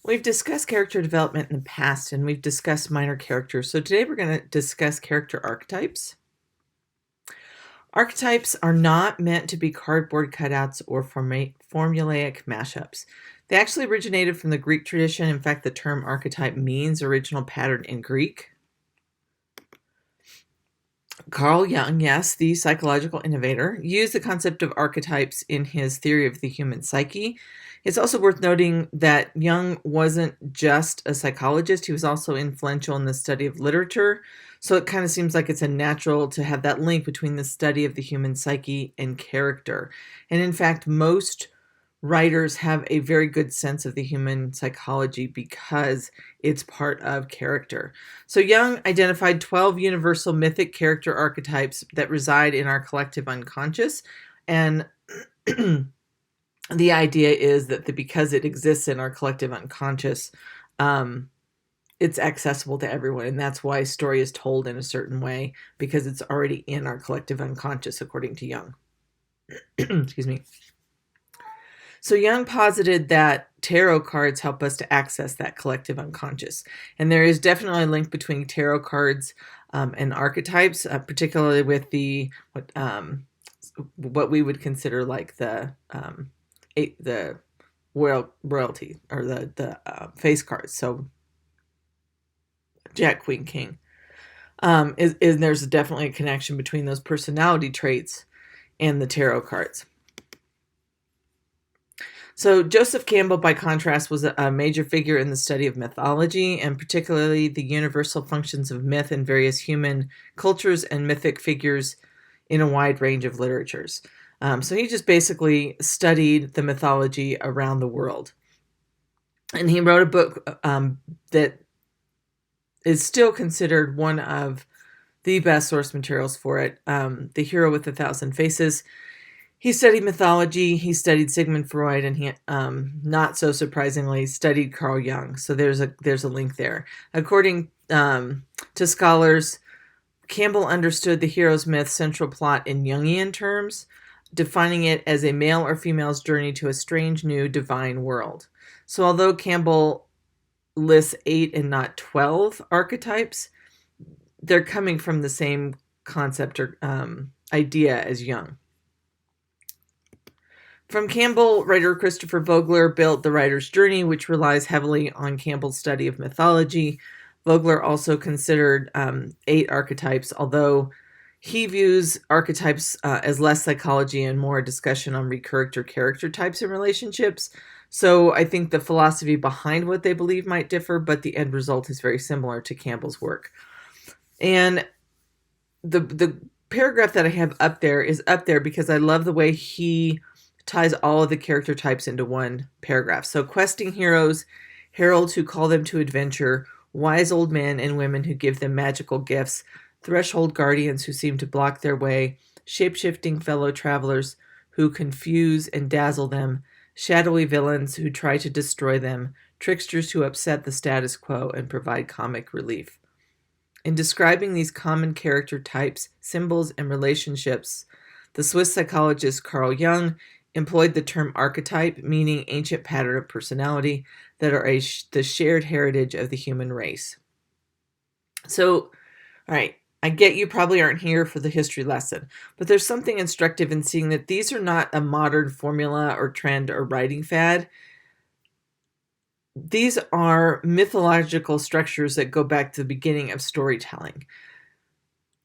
We've discussed character development in the past, and we've discussed minor characters. So today we're going to discuss character archetypes. Archetypes are not meant to be cardboard cutouts or formulaic mashups. They actually originated from the Greek tradition. In fact, the term archetype means original pattern in Greek. Carl Jung, yes, the psychological innovator, used the concept of archetypes in his theory of the human psyche. It's also worth noting that Jung wasn't just a psychologist, he was also influential in the study of literature. So it kind of seems like it's a natural to have that link between the study of the human psyche and character. And in fact, most writers have a very good sense of the human psychology because it's part of character. So Jung identified 12 universal mythic character archetypes that reside in our collective unconscious. And the idea is that because it exists in our collective unconscious, it's accessible to everyone. And that's why story is told in a certain way, because it's already in our collective unconscious, according to Jung. Excuse me. So Jung posited that tarot cards help us to access that collective unconscious. And there is definitely a link between tarot cards and archetypes, particularly with what we would consider like the royalty, or the face cards. So Jack, Queen, King. There's definitely a connection between those personality traits and the tarot cards. So Joseph Campbell, by contrast, was a major figure in the study of mythology, and particularly the universal functions of myth in various human cultures and mythic figures in a wide range of literatures. So he just basically studied the mythology around the world. And he wrote a book that is still considered one of the best source materials for it, The Hero with a Thousand Faces. He studied mythology, he studied Sigmund Freud, and he, not so surprisingly, studied Carl Jung. So there's a link there. According to scholars, Campbell understood the hero's myth central plot in Jungian terms, defining it as a male or female's journey to a strange new divine world. So although Campbell lists 8 and not 12 archetypes, they're coming from the same concept or idea as Jung. From Campbell, writer Christopher Vogler built The Writer's Journey, which relies heavily on Campbell's study of mythology. Vogler also considered 8 archetypes, although he views archetypes as less psychology and more a discussion on recurrent or character types and relationships. So I think the philosophy behind what they believe might differ, but the end result is very similar to Campbell's work. And the paragraph that I have up there is up there because I love the way he ties all of the character types into one paragraph. So questing heroes, heralds who call them to adventure, wise old men and women who give them magical gifts, threshold guardians who seem to block their way, shape-shifting fellow travelers who confuse and dazzle them, shadowy villains who try to destroy them, tricksters who upset the status quo and provide comic relief. In describing these common character types, symbols, and relationships, the Swiss psychologist Carl Jung employed the term archetype, meaning ancient pattern of personality that are the shared heritage of the human race. So, all right, I get you probably aren't here for the history lesson, but there's something instructive in seeing that these are not a modern formula or trend or writing fad. These are mythological structures that go back to the beginning of storytelling.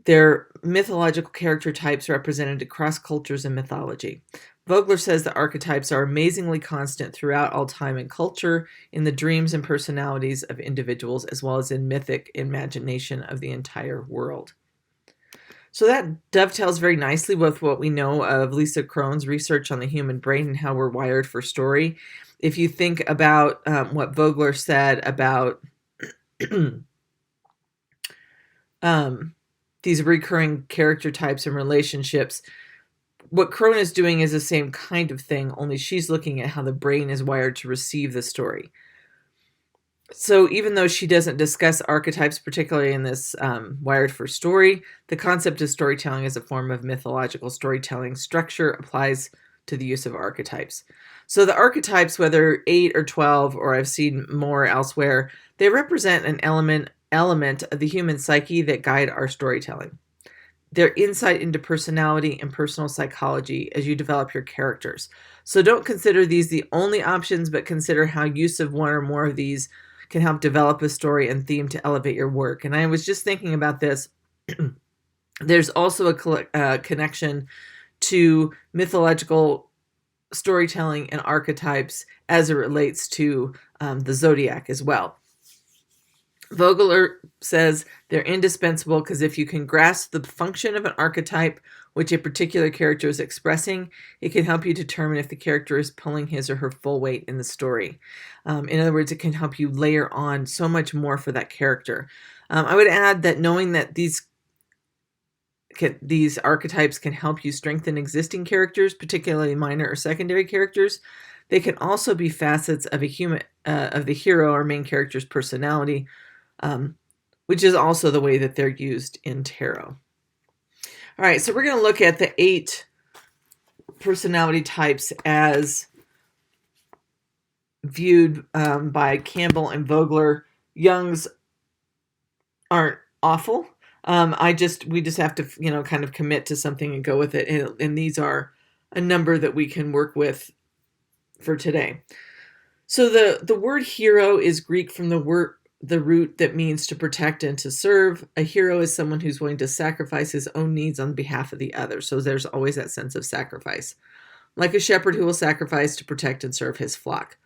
They're mythological character types represented across cultures and mythology. Vogler says that archetypes are amazingly constant throughout all time and culture, in the dreams and personalities of individuals, as well as in mythic imagination of the entire world. So that dovetails very nicely with what we know of Lisa Krone's research on the human brain and how we're wired for story. If you think about what Vogler said about these recurring character types and relationships, what Crone is doing is the same kind of thing, only she's looking at how the brain is wired to receive the story. So even though she doesn't discuss archetypes, particularly in this Wired for Story, the concept of storytelling as a form of mythological storytelling structure applies to the use of archetypes. So the archetypes, whether 8 or 12, or I've seen more elsewhere, they represent an element of the human psyche that guide our storytelling. Their insight into personality and personal psychology as you develop your characters. So don't consider these the only options, but consider how use of one or more of these can help develop a story and theme to elevate your work. And I was just thinking about this. There's also a connection to mythological storytelling and archetypes as it relates to the zodiac as well. Vogler says they're indispensable because if you can grasp the function of an archetype which a particular character is expressing, it can help you determine if the character is pulling his or her full weight in the story. In other words, it can help you layer on so much more for that character. I would add that knowing that these archetypes can help you strengthen existing characters, particularly minor or secondary characters. They can also be facets of of the hero or main character's personality, which is also the way that they're used in tarot. All right, so we're going to look at the 8 personality types as viewed by Campbell and Vogler. Jung's aren't awful. We just have to, kind of commit to something and go with it. And these are a number that we can work with for today. So the word hero is Greek from the root that means to protect and to serve. A hero is someone who's willing to sacrifice his own needs on behalf of the other. So there's always that sense of sacrifice. Like a shepherd who will sacrifice to protect and serve his flock.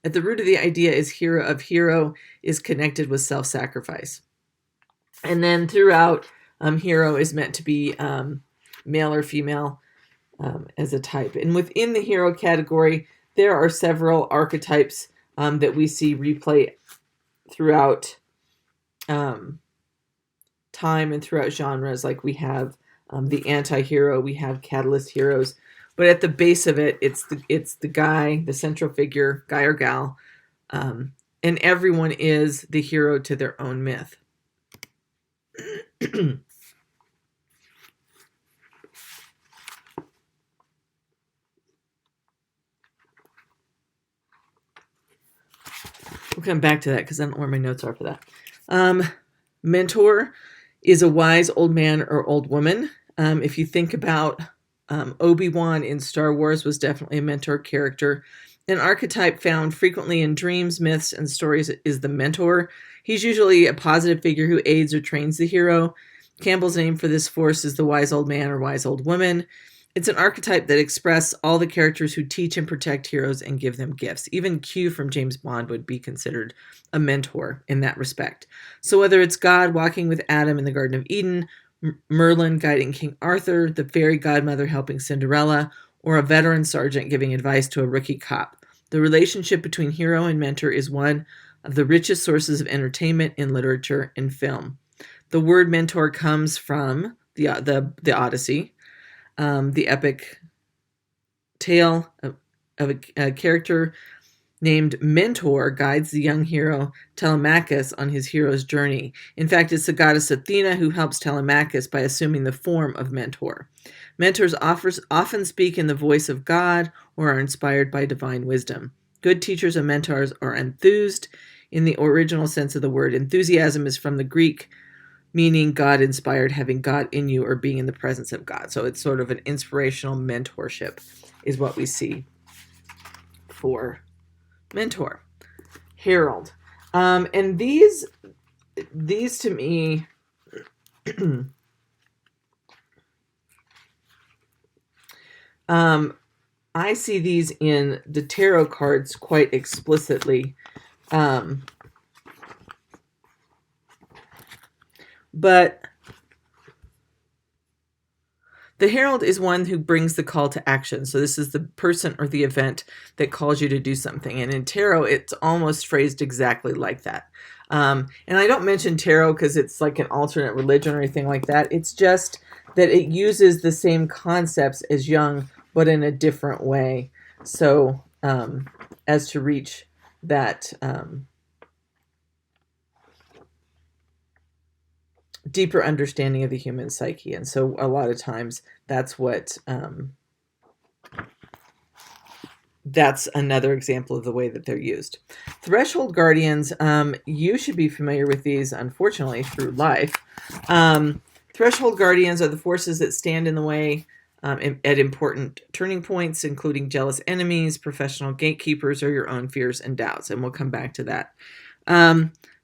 At the root of the idea is hero is connected with self-sacrifice. And then throughout, hero is meant to be male or female as a type. And within the hero category, there are several archetypes that we see replay throughout time and throughout genres. Like we have the anti-hero, we have catalyst heroes. But at the base of it, it's the guy, the central figure, guy or gal. And everyone is the hero to their own myth. We'll come back to that because I don't know where my notes are for that. Mentor is a wise old man or old woman. If you think about Obi-Wan in Star Wars was definitely a mentor character. An archetype found frequently in dreams, myths, and stories is the mentor. He's usually a positive figure who aids or trains the hero. Campbell's name for this force is the wise old man or wise old woman. It's an archetype that expresses all the characters who teach and protect heroes and give them gifts. Even Q from James Bond would be considered a mentor in that respect. So whether it's God walking with Adam in the Garden of Eden, Merlin guiding King Arthur, the fairy godmother helping Cinderella, or a veteran sergeant giving advice to a rookie cop, the relationship between hero and mentor is one of the richest sources of entertainment in literature and film. The word mentor comes from the Odyssey, the epic tale of a character named Mentor guides the young hero Telemachus on his hero's journey. In fact, it's the goddess Athena who helps Telemachus by assuming the form of Mentor. Mentors often speak in the voice of God or are inspired by divine wisdom. Good teachers and mentors are enthused in the original sense of the word. Enthusiasm is from the Greek, meaning God-inspired, having God in you or being in the presence of God. So it's sort of an inspirational mentorship is what we see for mentor. Herald. And these to me I see these in the tarot cards quite explicitly. But the herald is one who brings the call to action. So this is the person or the event that calls you to do something. And in tarot, it's almost phrased exactly like that. And I don't mention tarot because it's like an alternate religion or anything like that. It's just that it uses the same concepts as Jung, but in a different way. So as to reach that deeper understanding of the human psyche. And so a lot of times that's what that's another example of the way that they're used. Threshold guardians, you should be familiar with these, unfortunately, through life. Threshold guardians are the forces that stand in the way at important turning points, including jealous enemies, professional gatekeepers, or your own fears and doubts. And we'll come back to that.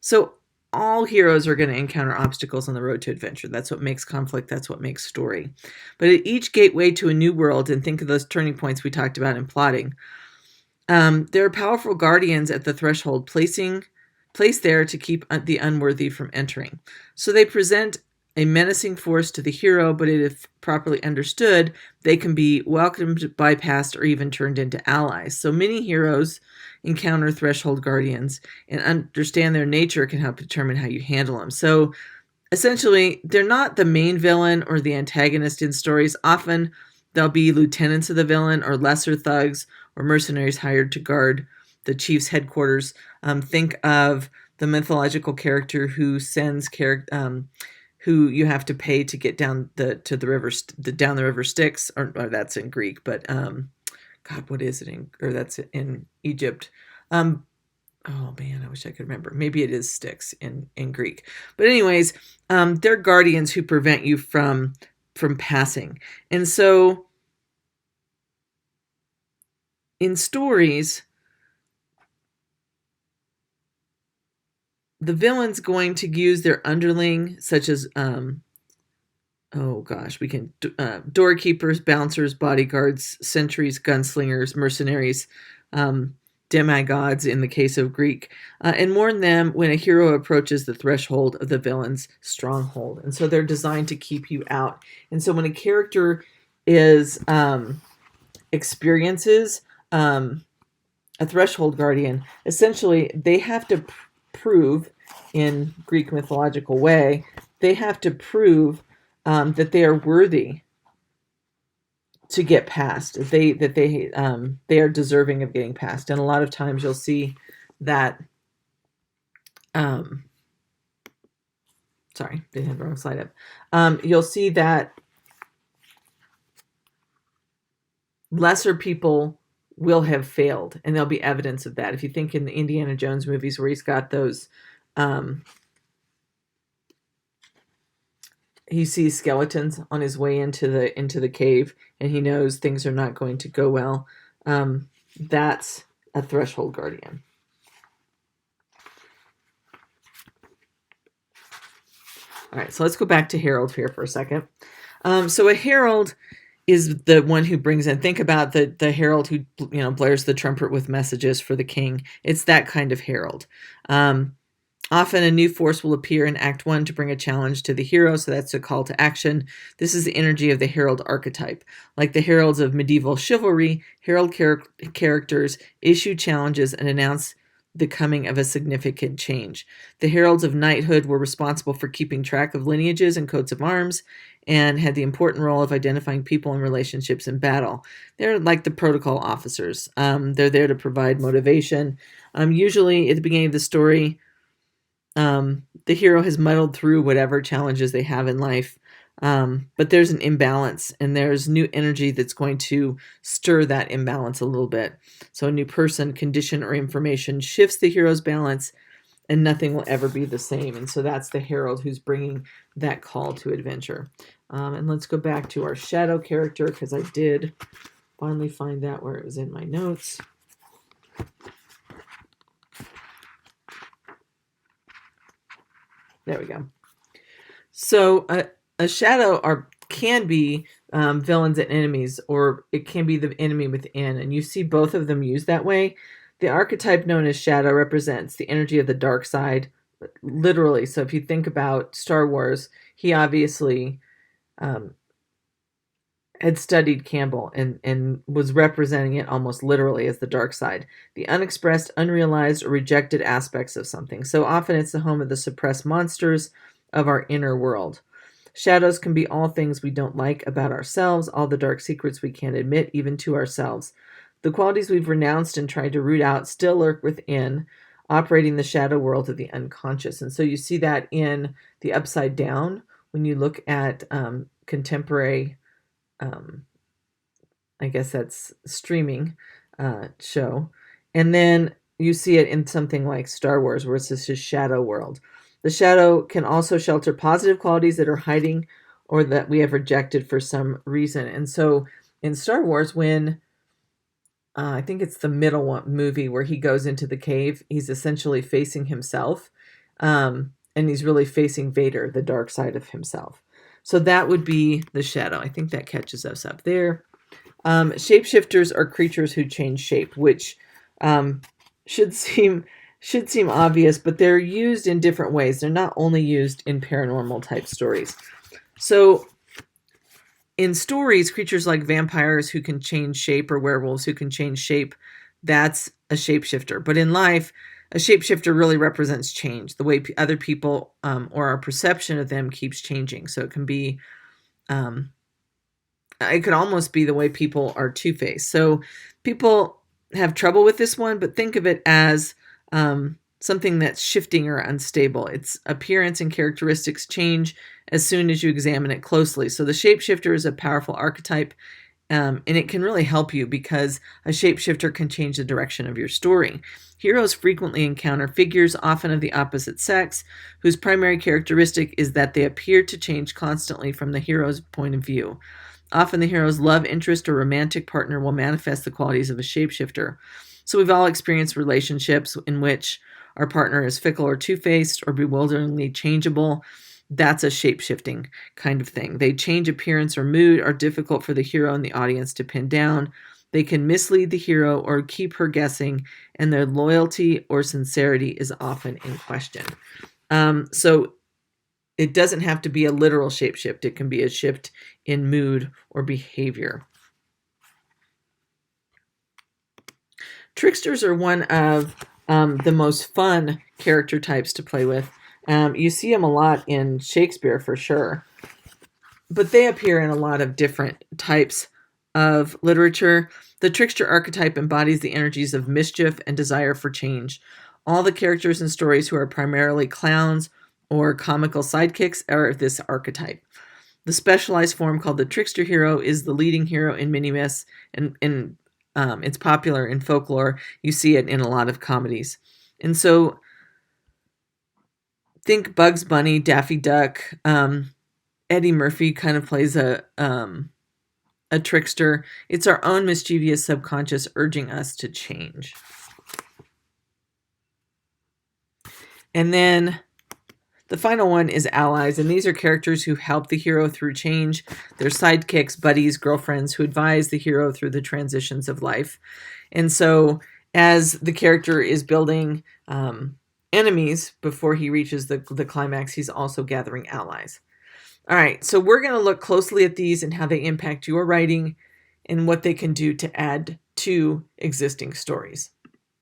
So all heroes are going to encounter obstacles on the road to adventure. That's what makes conflict. That's what makes story. But at each gateway to a new world, and think of those turning points we talked about in plotting, there are powerful guardians at the threshold, placed there to keep the unworthy from entering. So they present a menacing force to the hero, but if properly understood, they can be welcomed, bypassed, or even turned into allies. So many heroes encounter threshold guardians, and understand their nature can help determine how you handle them. So essentially, they're not the main villain or the antagonist in stories. Often they'll be lieutenants of the villain or lesser thugs or mercenaries hired to guard the chief's headquarters. Think of the mythological character who sends who you have to pay to get down the river, down the river Styx, or that's in Greek, but God, what is it that's in Egypt? Oh man, I wish I could remember. Maybe it is Styx in Greek. But anyways, they're guardians who prevent you from passing. And so in stories, the villain's going to use their underling, such as doorkeepers, bouncers, bodyguards, sentries, gunslingers, mercenaries, demigods in the case of Greek, and warn them when a hero approaches the threshold of the villain's stronghold. And so they're designed to keep you out. And so when a character experiences a threshold guardian, essentially they have to prove, in Greek mythological way, they have to prove that they are worthy to get past, that they are deserving of getting past. And a lot of times you'll see that. Sorry, they had the wrong slide up. You'll see that lesser people will have failed, and there'll be evidence of that. If you think in the Indiana Jones movies where he's got those, he sees skeletons on his way into the cave, and he knows things are not going to go well. That's a threshold guardian. All right, so let's go back to Herald here for a second. So a herald is the one who brings in, think about the herald who blares the trumpet with messages for the king. It's that kind of herald. Often a new force will appear in Act 1 to bring a challenge to the hero, so that's a call to action. This is the energy of the herald archetype. Like the heralds of medieval chivalry, herald characters issue challenges and announce the coming of a significant change. The heralds of knighthood were responsible for keeping track of lineages and coats of arms, and had the important role of identifying people and relationships in battle. They're like the protocol officers. They're there to provide motivation. Usually at the beginning of the story, the hero has muddled through whatever challenges they have in life, but there's an imbalance, and there's new energy that's going to stir that imbalance a little bit. So a new person, condition, or information shifts the hero's balance, and nothing will ever be the same. And so that's the herald who's bringing that call to adventure. And let's go back to our shadow character, because I did finally find that where it was in my notes. There we go. So a shadow can be villains and enemies, or it can be the enemy within. And you see both of them used that way. The archetype known as shadow represents the energy of the dark side, literally. So if you think about Star Wars, he obviously had studied Campbell and was representing it almost literally as the dark side, the unexpressed, unrealized, or rejected aspects of something. So often it's the home of the suppressed monsters of our inner world. Shadows can be all things we don't like about ourselves, all the dark secrets we can't admit, even to ourselves. The qualities we've renounced and tried to root out still lurk within, operating the shadow world of the unconscious. And so you see that in the Upside Down when you look at contemporary, I guess that's streaming. show. And then you see it in something like Star Wars, where it's this shadow world. The shadow can also shelter positive qualities that are hiding or that we have rejected for some reason. And so in Star Wars, when I think it's the middle one movie where he goes into the cave, he's essentially facing himself. And he's really facing Vader, the dark side of himself. So that would be the shadow. I think that catches us up there. Shapeshifters are creatures who change shape, which should seem obvious, but they're used in different ways. They're not only used in paranormal type stories. So in stories, creatures like vampires who can change shape or werewolves who can change shape, that's a shapeshifter. But in life, a shapeshifter really represents change, the way other people or our perception of them keeps changing. So it can be, it could almost be the way people are two-faced. So people have trouble with this one, but think of it as something that's shifting or unstable. Its appearance and characteristics change as soon as you examine it closely. So the shapeshifter is a powerful archetype, and it can really help you because a shapeshifter can change the direction of your story. Heroes frequently encounter figures, often of the opposite sex, whose primary characteristic is that they appear to change constantly from the hero's point of view. Often the hero's love interest or romantic partner will manifest the qualities of a shapeshifter. So we've all experienced relationships in which our partner is fickle or two-faced or bewilderingly changeable. That's a shape-shifting kind of thing. They change appearance or mood, are difficult for the hero and the audience to pin down. They can mislead the hero or keep her guessing, and their loyalty or sincerity is often in question. So it doesn't have to be a literal shapeshift. It can be a shift in mood or behavior. Tricksters are one of the most fun character types to play with. You see them a lot in Shakespeare for sure, but they appear in a lot of different types of literature. The trickster archetype embodies the energies of mischief and desire for change. All the characters in stories who are primarily clowns or comical sidekicks are of this archetype. The specialized form called the trickster hero is the leading hero in many myths, and it's popular in folklore. You see it in a lot of comedies. And so think Bugs Bunny, Daffy Duck, Eddie Murphy kind of plays a trickster. It's our own mischievous subconscious urging us to change. And then the final one is allies, and these are characters who help the hero through change. They're sidekicks, buddies, girlfriends who advise the hero through the transitions of life. And so as the character is building enemies before he reaches the climax, he's also gathering allies. All right, so we're going to look closely at these and how they impact your writing and what they can do to add to existing stories.